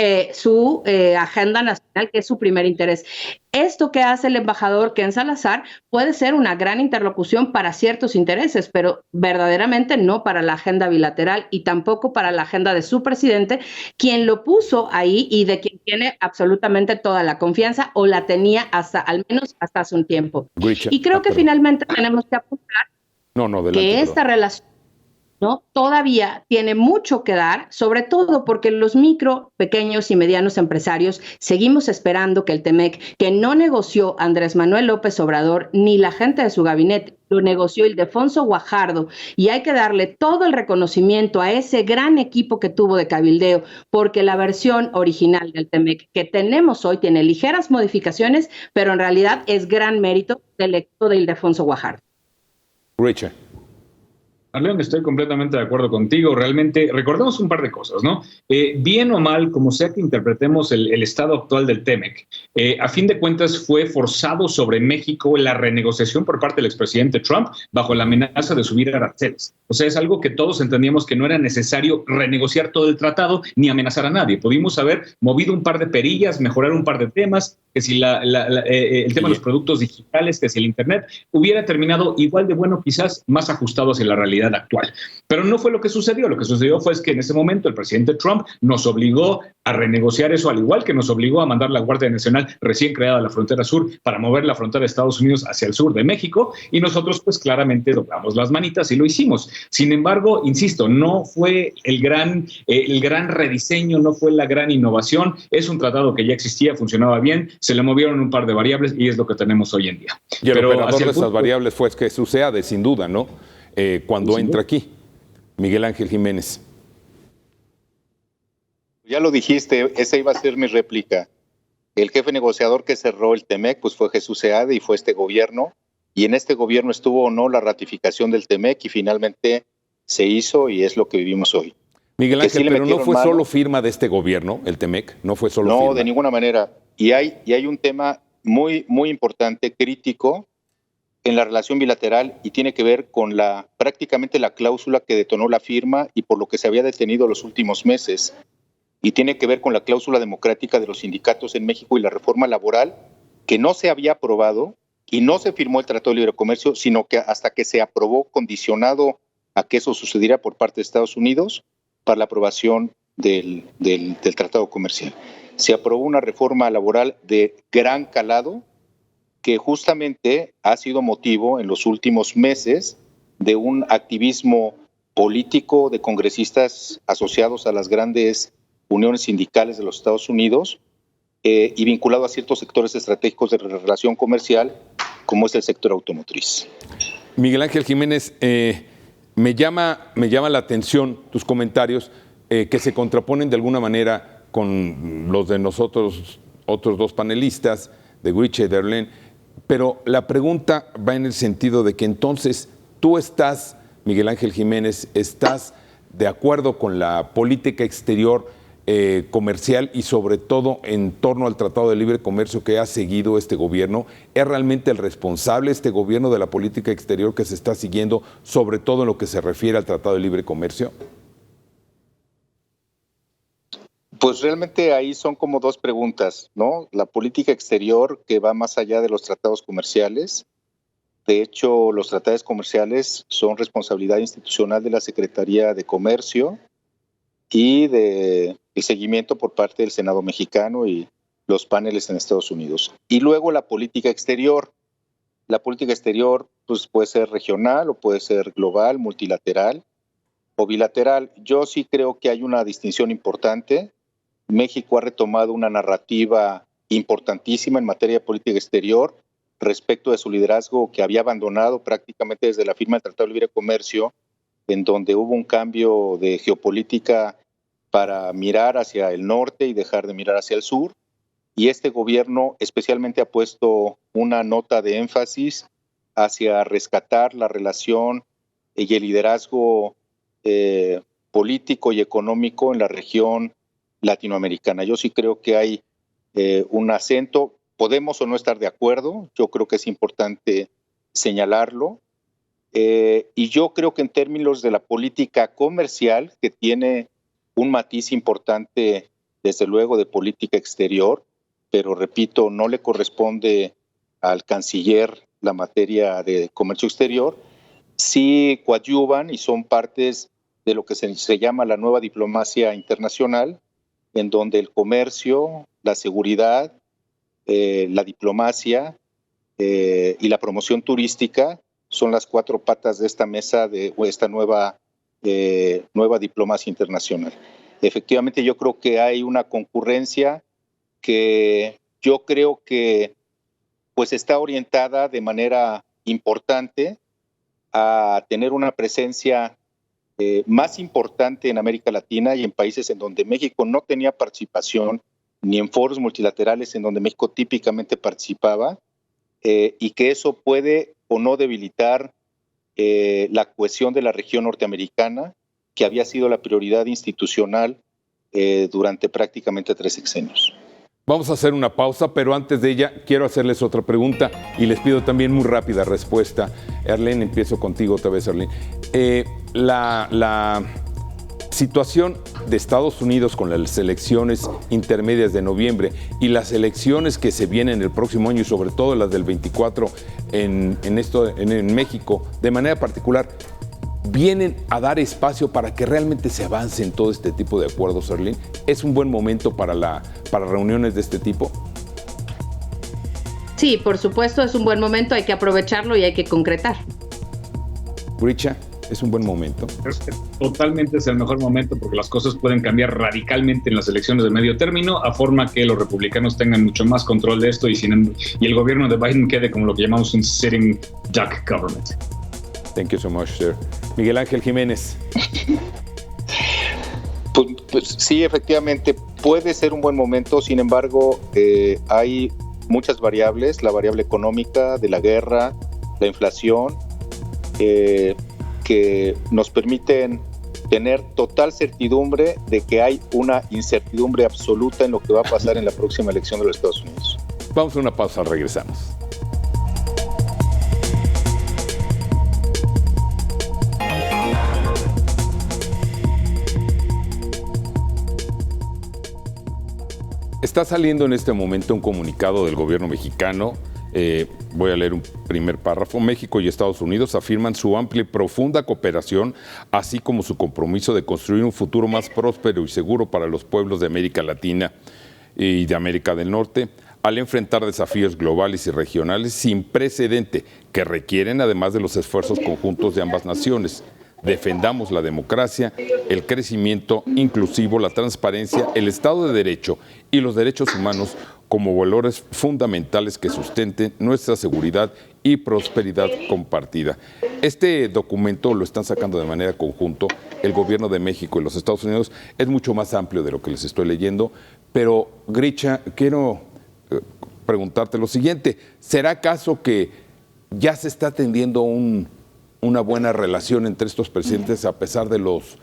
D: agenda nacional, que es su primer interés. Esto que hace el embajador Ken Salazar puede ser una gran interlocución para ciertos intereses, pero verdaderamente no para la agenda bilateral y tampoco para la agenda de su presidente, quien lo puso ahí y de quien tiene absolutamente toda la confianza, o la tenía al menos hasta hace un tiempo. Y creo que finalmente tenemos que apuntar
B: adelante,
D: que esta relación ¿no? Todavía tiene mucho que dar, sobre todo porque los micro, pequeños y medianos empresarios seguimos esperando que el TEMEC, que no negoció Andrés Manuel López Obrador ni la gente de su gabinete, lo negoció Ildefonso Guajardo, y hay que darle todo el reconocimiento a ese gran equipo que tuvo de cabildeo, porque la versión original del TEMEC que tenemos hoy tiene ligeras modificaciones, pero en realidad es gran mérito del equipo de Ildefonso Guajardo.
B: Richard.
E: León, estoy completamente de acuerdo contigo. Realmente, recordemos un par de cosas, ¿no? Bien o mal, como sea que interpretemos el estado actual del TEMEC, a fin de cuentas fue forzado sobre México la renegociación por parte del expresidente Trump bajo la amenaza de subir aranceles. O sea, es algo que todos entendíamos que no era necesario renegociar todo el tratado ni amenazar a nadie. Pudimos haber movido un par de perillas, mejorar un par de temas, que si el tema de los productos digitales, que si el Internet, hubiera terminado igual de bueno, quizás más ajustado hacia la realidad actual. Pero no fue lo que sucedió. Lo que sucedió fue que en ese momento el presidente Trump nos obligó a renegociar eso, al igual que nos obligó a mandar la Guardia Nacional recién creada a la frontera sur para mover la frontera de Estados Unidos hacia el sur de México, y nosotros pues claramente doblamos las manitas y lo hicimos. Sin embargo, insisto, no fue el gran rediseño, no fue la gran innovación. Es un tratado que ya existía, funcionaba bien, se le movieron un par de variables y es lo que tenemos hoy en día.
B: Y el operador de esas variables fue que sucede, sin duda, ¿no? Cuando entra aquí, Miguel Ángel Jiménez.
C: Ya lo dijiste, esa iba a ser mi réplica. El jefe negociador que cerró el TEMEC pues fue Jesús Seade y fue este gobierno, y en este gobierno estuvo o no la ratificación del TEMEC y finalmente se hizo y es lo que vivimos hoy.
B: Miguel Ángel, pero no fue solo firma de este gobierno, el TEMEC, no fue solo firma.
C: No, de ninguna manera. Y hay un tema muy, muy importante, crítico, en la relación bilateral, y tiene que ver con prácticamente la cláusula que detonó la firma y por lo que se había detenido los últimos meses, y tiene que ver con la cláusula democrática de los sindicatos en México y la reforma laboral, que no se había aprobado y no se firmó el Tratado de Libre Comercio, sino que hasta que se aprobó, condicionado a que eso sucediera por parte de Estados Unidos, para la aprobación del Tratado Comercial. Se aprobó una reforma laboral de gran calado, que justamente ha sido motivo en los últimos meses de un activismo político de congresistas asociados a las grandes uniones sindicales de los Estados Unidos y vinculado a ciertos sectores estratégicos de la relación comercial, como es el sector automotriz.
B: Miguel Ángel Jiménez, me llama la atención tus comentarios que se contraponen de alguna manera con los de nosotros, otros dos panelistas, de Guriche y Darlene. Pero la pregunta va en el sentido de que entonces tú estás, Miguel Ángel Jiménez, estás de acuerdo con la política exterior comercial y sobre todo en torno al Tratado de Libre Comercio que ha seguido este gobierno. ¿Es realmente el responsable este gobierno de la política exterior que se está siguiendo, sobre todo en lo que se refiere al Tratado de Libre Comercio?
C: Pues realmente ahí son como dos preguntas, ¿no? La política exterior, que va más allá de los tratados comerciales. De hecho, los tratados comerciales son responsabilidad institucional de la Secretaría de Comercio y de el seguimiento por parte del Senado mexicano y los paneles en Estados Unidos. Y luego la política exterior. La política exterior pues, puede ser regional o puede ser global, multilateral o bilateral. Yo sí creo que hay una distinción importante. México ha retomado una narrativa importantísima en materia de política exterior respecto de su liderazgo que había abandonado prácticamente desde la firma del Tratado de Libre Comercio, en donde hubo un cambio de geopolítica para mirar hacia el norte y dejar de mirar hacia el sur. Y este gobierno especialmente ha puesto una nota de énfasis hacia rescatar la relación y el liderazgo político y económico en la región latinoamericana. Yo sí creo que hay un acento, podemos o no estar de acuerdo, yo creo que es importante señalarlo, y yo creo que en términos de la política comercial, que tiene un matiz importante, desde luego, de política exterior, pero repito, no le corresponde al canciller la materia de comercio exterior, sí coadyuvan y son partes de lo que se llama la nueva diplomacia internacional, en donde el comercio, la seguridad, la diplomacia y la promoción turística son las cuatro patas de esta mesa, de esta nueva nueva diplomacia internacional. Efectivamente, yo creo que hay una concurrencia que yo creo que pues está orientada de manera importante a tener una presencia más importante en América Latina y en países en donde México no tenía participación, ni en foros multilaterales en donde México típicamente participaba, y que eso puede o no debilitar la cohesión de la región norteamericana, que había sido la prioridad institucional durante prácticamente 3 sexenios.
B: Vamos a hacer una pausa, pero antes de ella quiero hacerles otra pregunta y les pido también muy rápida respuesta. Arlene, empiezo contigo otra vez, Arlene. La situación de Estados Unidos con las elecciones intermedias de noviembre y las elecciones que se vienen el próximo año y sobre todo las del 24 en México, de manera particular, vienen a dar espacio para que realmente se avance en todo este tipo de acuerdos, Arlene. ¿Es un buen momento para reuniones de este tipo?
D: Sí, por supuesto, es un buen momento, hay que aprovecharlo y hay que concretar.
B: Grisha, ¿es un buen momento?
E: Totalmente es el mejor momento porque las cosas pueden cambiar radicalmente en las elecciones de medio término a forma que los republicanos tengan mucho más control de esto y el gobierno de Biden quede como lo que llamamos un sitting duck government.
B: Thank you so much, sir. Miguel Ángel Jiménez.
C: Pues sí, efectivamente, puede ser un buen momento, sin embargo, hay muchas variables, la variable económica de la guerra, la inflación, que nos permiten tener total certidumbre de que hay una incertidumbre absoluta en lo que va a pasar en la próxima elección de los Estados Unidos.
B: Vamos a una pausa, regresamos. Está saliendo en este momento un comunicado del gobierno mexicano. Voy a leer un primer párrafo. México y Estados Unidos afirman su amplia y profunda cooperación, así como su compromiso de construir un futuro más próspero y seguro para los pueblos de América Latina y de América del Norte, al enfrentar desafíos globales y regionales sin precedente que requieren, además de los esfuerzos conjuntos de ambas naciones. Defendamos la democracia, el crecimiento inclusivo, la transparencia, el Estado de Derecho y los derechos humanos como valores fundamentales que sustenten nuestra seguridad y prosperidad compartida. Este documento lo están sacando de manera conjunta el gobierno de México y los Estados Unidos. Es mucho más amplio de lo que les estoy leyendo, pero Grisha, quiero preguntarte lo siguiente. ¿Será acaso que ya se está atendiendo una buena relación entre estos presidentes a pesar de los,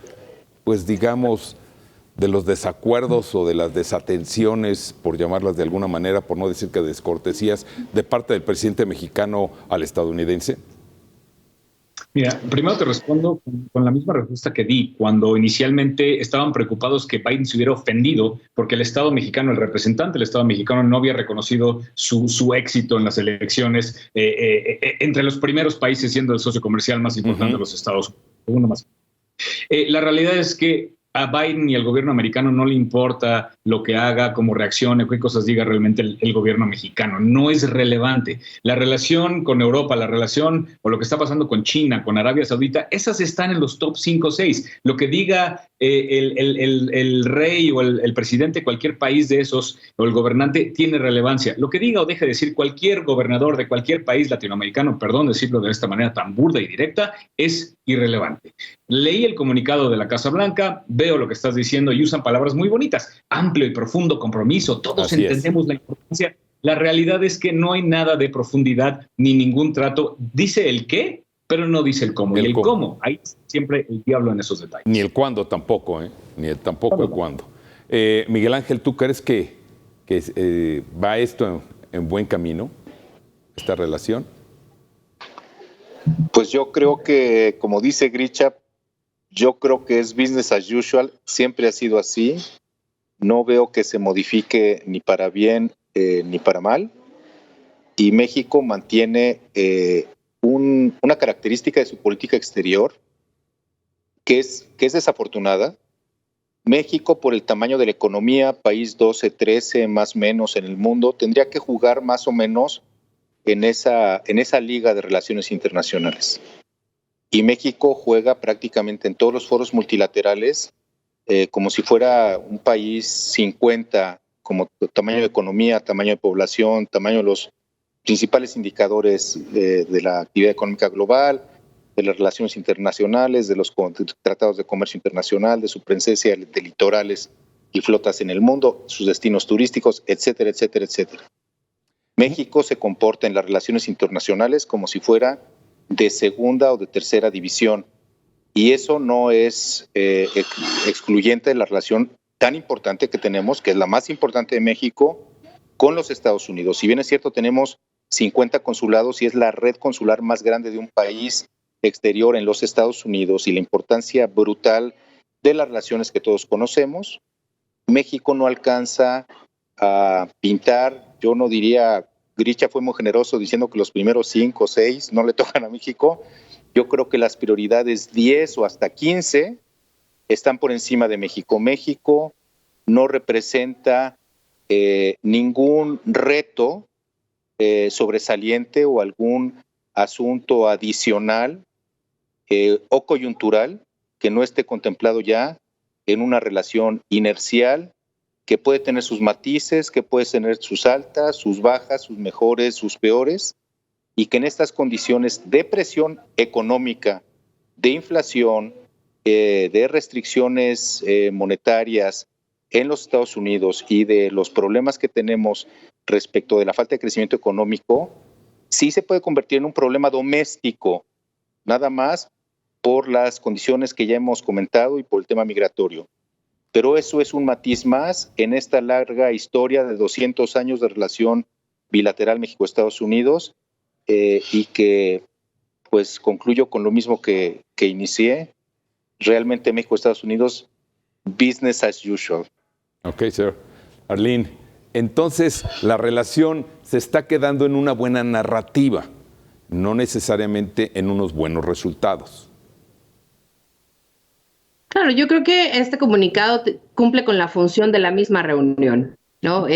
B: pues digamos, de los desacuerdos o de las desatenciones, por llamarlas de alguna manera, por no decir que descortesías, de parte del presidente mexicano al estadounidense?
E: Mira, primero te respondo con la misma respuesta que di cuando inicialmente estaban preocupados que Biden se hubiera ofendido porque el Estado mexicano, el representante del Estado mexicano no había reconocido su éxito en las elecciones entre los primeros países, siendo el socio comercial más importante de los Estados Unidos. La realidad es que a Biden y al gobierno americano no le importa lo que haga, cómo reaccione, qué cosas diga realmente el gobierno mexicano. No es relevante. La relación con Europa, la relación o lo que está pasando con China, con Arabia Saudita, esas están en los top 5 o 6. Lo que diga el rey o el presidente de cualquier país de esos o el gobernante tiene relevancia. Lo que diga o deje de decir cualquier gobernador de cualquier país latinoamericano, perdón decirlo de esta manera tan burda y directa, es irrelevante. Leí el comunicado de la Casa Blanca, veo lo que estás diciendo y usan palabras muy bonitas. Amplio y profundo compromiso, todos entendemos la importancia. La realidad es que no hay nada de profundidad ni ningún trato. Dice el qué, pero no dice el cómo. Y el cómo, ahí siempre el diablo en esos detalles.
B: Ni el cuándo tampoco, ni tampoco el cuándo. Miguel Ángel, ¿tú crees que va esto en buen camino, esta relación?
C: Pues yo creo que, como dice Grisha, yo creo que es business as usual, siempre ha sido así. No veo que se modifique ni para bien ni para mal. Y México mantiene una característica de su política exterior que es desafortunada. México, por el tamaño de la economía, país 12, 13 más o menos en el mundo, tendría que jugar más o menos en esa liga de relaciones internacionales. y México juega prácticamente en todos los foros multilaterales como si fuera un país 50, como tamaño de economía, tamaño de población, tamaño de los principales indicadores de la actividad económica global, de las relaciones internacionales, de los tratados de comercio internacional, de su presencia de litorales y flotas en el mundo, sus destinos turísticos, etcétera, etcétera, etcétera. México se comporta en las relaciones internacionales como si fuera de segunda o de tercera división, y eso no es excluyente de la relación tan importante que tenemos, que es la más importante de México, con los Estados Unidos. Si bien es cierto, tenemos 50 consulados y es la red consular más grande de un país exterior en los Estados Unidos, y la importancia brutal de las relaciones que todos conocemos, México no alcanza a pintar. Yo no diría, Grisha fue muy generoso diciendo que los primeros 5 o 6 no le tocan a México. Yo creo que las prioridades 10 o hasta 15 están por encima de México. México no representa ningún reto sobresaliente o algún asunto adicional o coyuntural que no esté contemplado ya en una relación inercial que puede tener sus matices, que puede tener sus altas, sus bajas, sus mejores, sus peores, y que en estas condiciones de presión económica, de inflación, de restricciones monetarias en los Estados Unidos y de los problemas que tenemos respecto de la falta de crecimiento económico, sí se puede convertir en un problema doméstico, nada más por las condiciones que ya hemos comentado y por el tema migratorio. Pero eso es un matiz más en esta larga historia de 200 años de relación bilateral México-Estados Unidos, y que pues concluyo con lo mismo que inicié. Realmente México-Estados Unidos, business as usual.
B: Ok, sir. Arlene, entonces la relación se está quedando en una buena narrativa, no necesariamente en unos buenos resultados.
D: Claro, yo creo que este comunicado cumple con la función de la misma reunión, ¿no?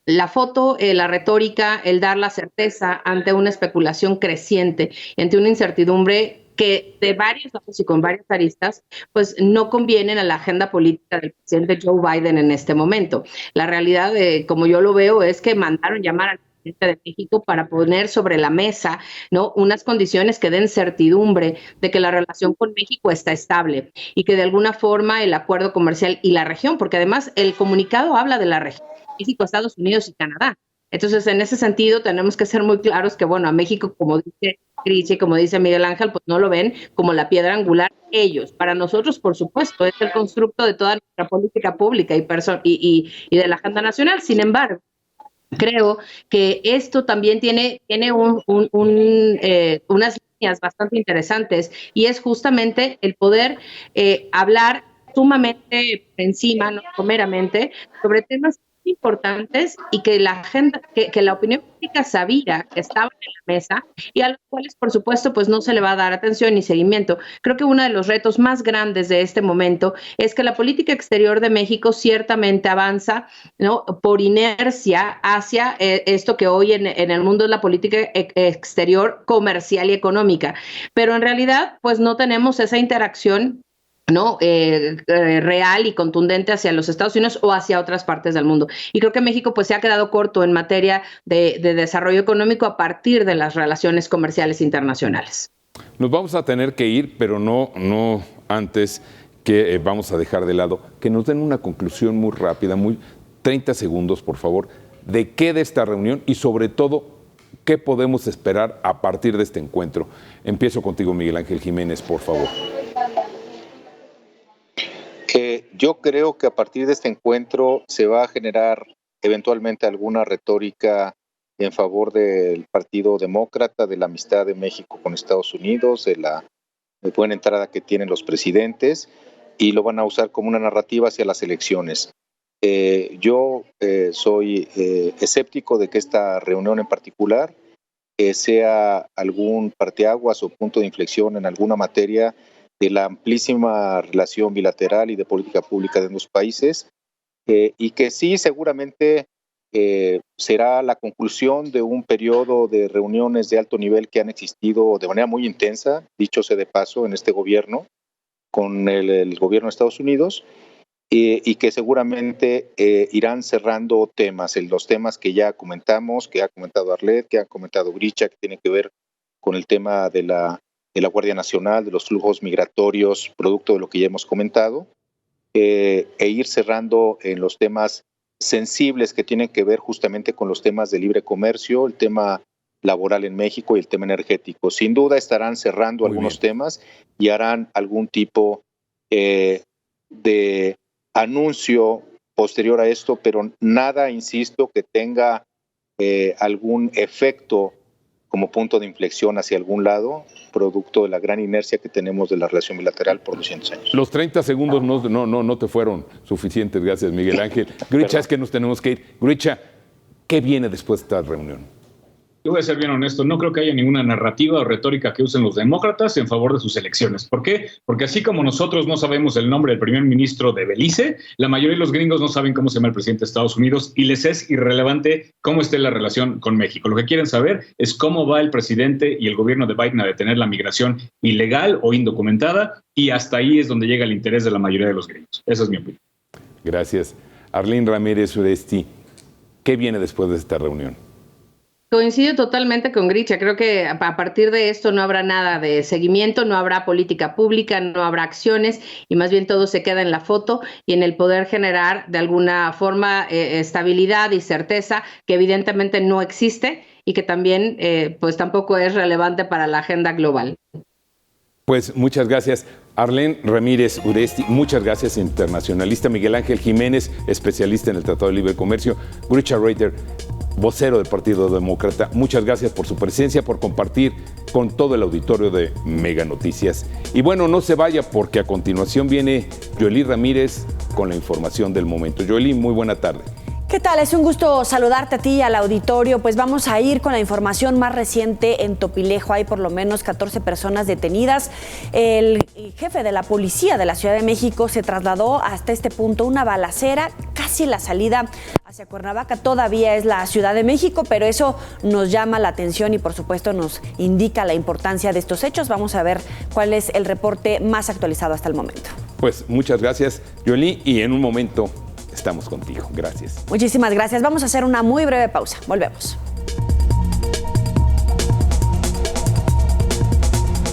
D: La foto, la retórica, el dar la certeza ante una especulación creciente, ante una incertidumbre que de varios lados y con varias aristas, pues no convienen a la agenda política del presidente Joe Biden en este momento. La realidad, como yo lo veo, es que mandaron llamar al presidente de México para poner sobre la mesa, ¿no?, unas condiciones que den certidumbre de que la relación con México está estable y que de alguna forma el acuerdo comercial y la región, porque además el comunicado habla de la región, México, Estados Unidos y Canadá. Entonces, en ese sentido, tenemos que ser muy claros que, bueno, a México, como dice Cris y como dice Miguel Ángel, pues no lo ven como la piedra angular ellos. Para nosotros, por supuesto, es el constructo de toda nuestra política pública y de la agenda nacional. Sin embargo, creo que esto también tiene unas líneas bastante interesantes, y es justamente el poder hablar sumamente por encima, no someramente, sobre temas importantes y que la agenda, que la opinión pública sabía que estaban en la mesa y a los cuales, por supuesto, pues no se le va a dar atención ni seguimiento. Creo que uno de los retos más grandes de este momento es que la política exterior de México ciertamente avanza, ¿no?, por inercia hacia esto que hoy en el mundo es la política exterior comercial y económica, pero en realidad pues no tenemos esa interacción, ¿no?, real y contundente hacia los Estados Unidos o hacia otras partes del mundo. Y creo que México pues se ha quedado corto en materia de desarrollo económico a partir de las relaciones comerciales internacionales.
B: Nos vamos a tener que ir, pero no antes que vamos a dejar de lado, que nos den una conclusión muy rápida, 30 segundos, por favor, de qué de esta reunión y sobre todo, qué podemos esperar a partir de este encuentro. Empiezo contigo, Miguel Ángel Jiménez, por favor.
C: Yo creo que a partir de este encuentro se va a generar eventualmente alguna retórica en favor del Partido Demócrata, de la amistad de México con Estados Unidos, de la buena entrada que tienen los presidentes, y lo van a usar como una narrativa hacia las elecciones. Yo soy escéptico de que esta reunión en particular sea algún parteaguas o punto de inflexión en alguna materia de la amplísima relación bilateral y de política pública de los países, y que sí seguramente será la conclusión de un periodo de reuniones de alto nivel que han existido de manera muy intensa, dicho sea de paso, en este gobierno, con el gobierno de Estados Unidos, y que seguramente irán cerrando temas, los temas que ya comentamos, que ha comentado Arlet, que ha comentado Grisha, que tiene que ver con el tema de la Guardia Nacional, de los flujos migratorios, producto de lo que ya hemos comentado, e ir cerrando en los temas sensibles que tienen que ver justamente con los temas de libre comercio, el tema laboral en México y el tema energético. Sin duda estarán cerrando algunos temas y harán algún tipo de anuncio posterior a esto, pero nada, insisto, que tenga algún efecto como punto de inflexión hacia algún lado, producto de la gran inercia que tenemos de la relación bilateral por 200 años.
B: Los 30 segundos no te fueron suficientes, gracias Miguel Ángel. Grisha, es que nos tenemos que ir. Grisha, ¿qué viene después de esta reunión?
E: Yo voy a ser bien honesto, no creo que haya ninguna narrativa o retórica que usen los demócratas en favor de sus elecciones. ¿Por qué? Porque así como nosotros no sabemos el nombre del primer ministro de Belice, la mayoría de los gringos no saben cómo se llama el presidente de Estados Unidos y les es irrelevante cómo esté la relación con México. Lo que quieren saber es cómo va el presidente y el gobierno de Biden a detener la migración ilegal o indocumentada, y hasta ahí es donde llega el interés de la mayoría de los gringos. Esa es mi opinión.
B: Gracias. Arlene Ramírez Uresti, ¿qué viene después de esta reunión?
D: Coincido totalmente con Grisha. Creo que a partir de esto no habrá nada de seguimiento, no habrá política pública, no habrá acciones, y más bien todo se queda en la foto y en el poder generar de alguna forma estabilidad y certeza que evidentemente no existe y que también pues tampoco es relevante para la agenda global.
B: Pues muchas gracias. Arlene Ramírez Uresti, muchas gracias, internacionalista. Miguel Ángel Jiménez, especialista en el Tratado de Libre Comercio. Grisha Reiter, vocero del Partido Demócrata, muchas gracias por su presencia, por compartir con todo el auditorio de Mega Noticias. Y bueno, no se vaya porque a continuación viene Joely Ramírez con la información del momento. Joely, muy buena tarde.
A: ¿Qué tal? Es un gusto saludarte a ti y al auditorio. Pues vamos a ir con la información más reciente. En Topilejo hay por lo menos 14 personas detenidas. El jefe de la policía de la Ciudad de México se trasladó hasta este punto, una balacera, casi la salida hacia Cuernavaca. Todavía es la Ciudad de México, pero eso nos llama la atención y por supuesto nos indica la importancia de estos hechos. Vamos a ver cuál es el reporte más actualizado hasta el momento.
B: Pues muchas gracias, Joely, y en un momento estamos contigo. Gracias.
A: Muchísimas gracias. Vamos a hacer una muy breve pausa. Volvemos.